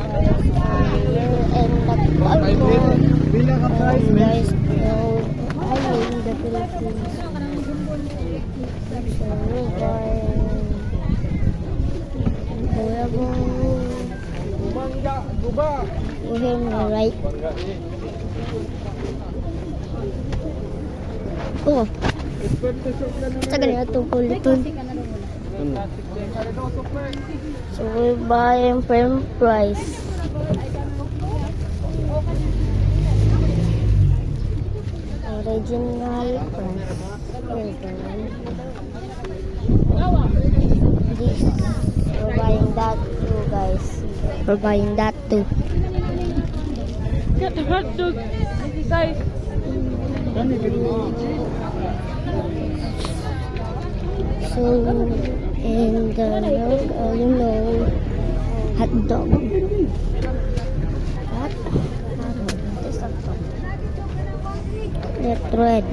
And guys know I live in the Philippines. So we're buying you hear me right? Oh, sa ganyan itong kuliton. So we're buying French fries. Original fries. This, we're buying that too, guys. We're buying that too. Get the hot dog. Size. So, and you know, hot dog. What? That red.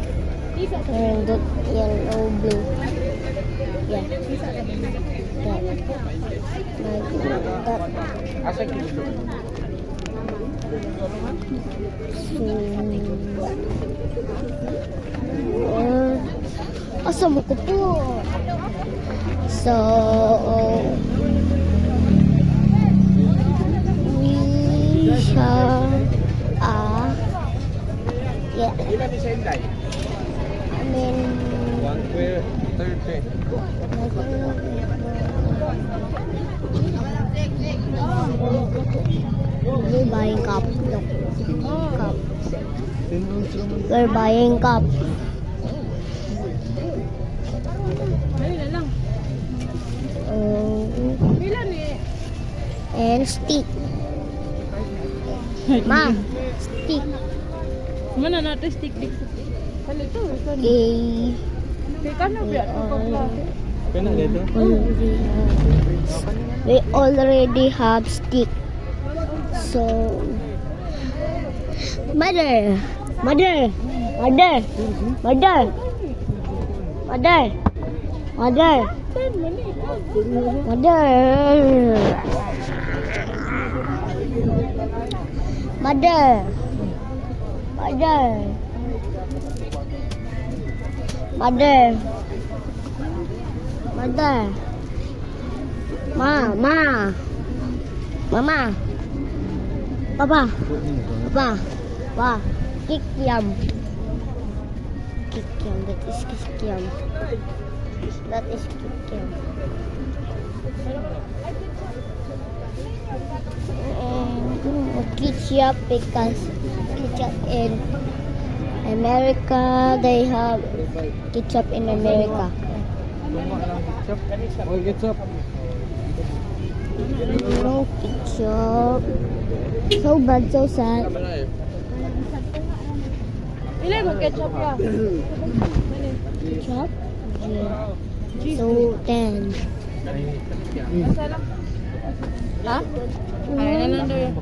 And that yellow, blue. Yeah. That. So, asam ko po. So, we shall, yeah. I mean, 130. we're buying cup. No. Cup. We're buying cup. And stick. Ma, stick. Mana natin stick dik. Halito, Okay. Kaya na biya We already have stick. So, mother. Mama. Papa. Kick yum. That is kick yum. Ketchup, because ketchup in America, they have ketchup in America. No ketchup. So bad, so sad. Ilay mo ketchup ka. Ketchup? Yeah. So 10. Ha? Ay na lang daw yun.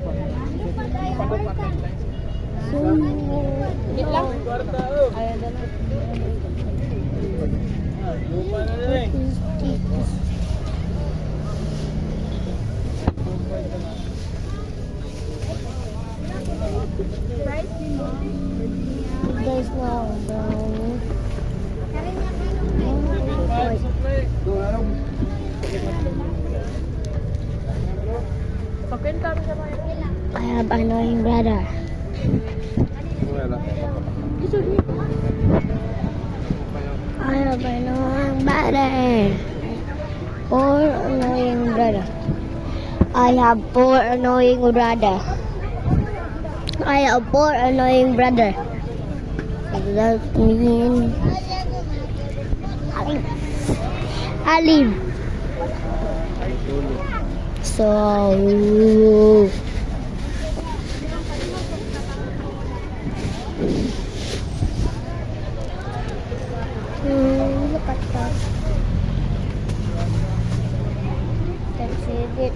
So, Git lang. Ayan na lang. guys now, I have annoying brother. I have annoying brother. Four annoying brother. I have four annoying brother. I have four annoying brother. That means Alim. So look at that. That's it.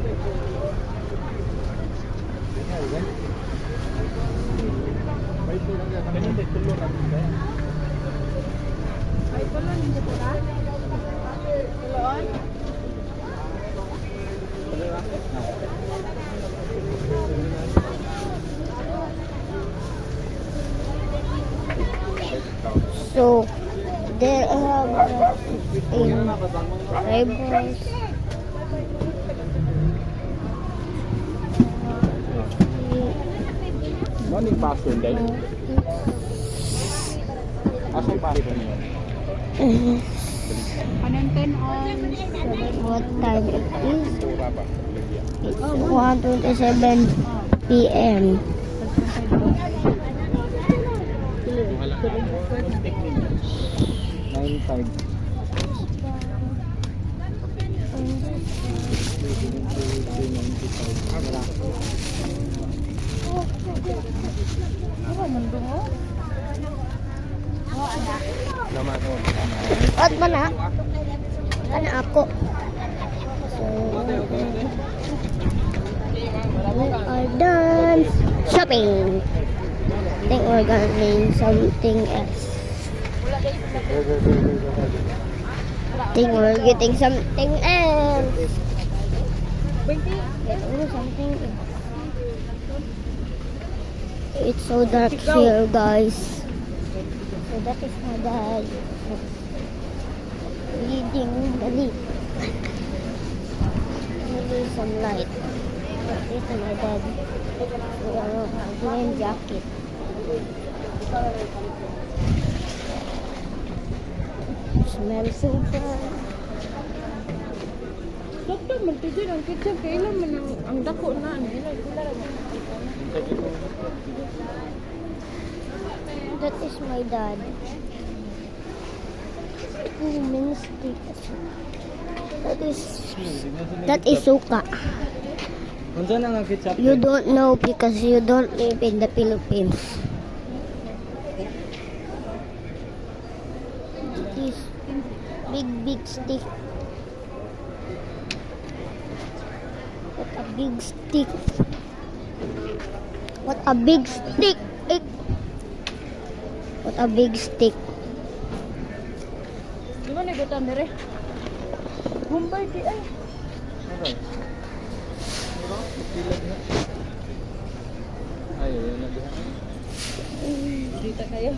There are in tables. Morning password day. Asa yung password niyo? Anong 10 on? What time it is? Pura ba? It's 1:27 p.m. Wala. 9.5. Naman. At mana? Ano ako? So, we are done shopping. I think we're gonna need something else. I think we're getting something else. Something else. It's so dark here, guys. So that is my dad. Reading the leaf. Maybe some light. This is my dad. Green jacket. Smells so bad. Doktor, magtijin ang kitchen. Kailan man ang dako na. That is my dad. Stick. That is suka. Unsa na nga ketchup? You don't know because you don't live in the Philippines. It is big stick. What a big stick. What a big stick. What a big stick. Di ba nagutan dire? Humbay di ay. Okay. Ay, yun na diha. Dita kayo.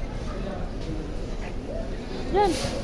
Yan.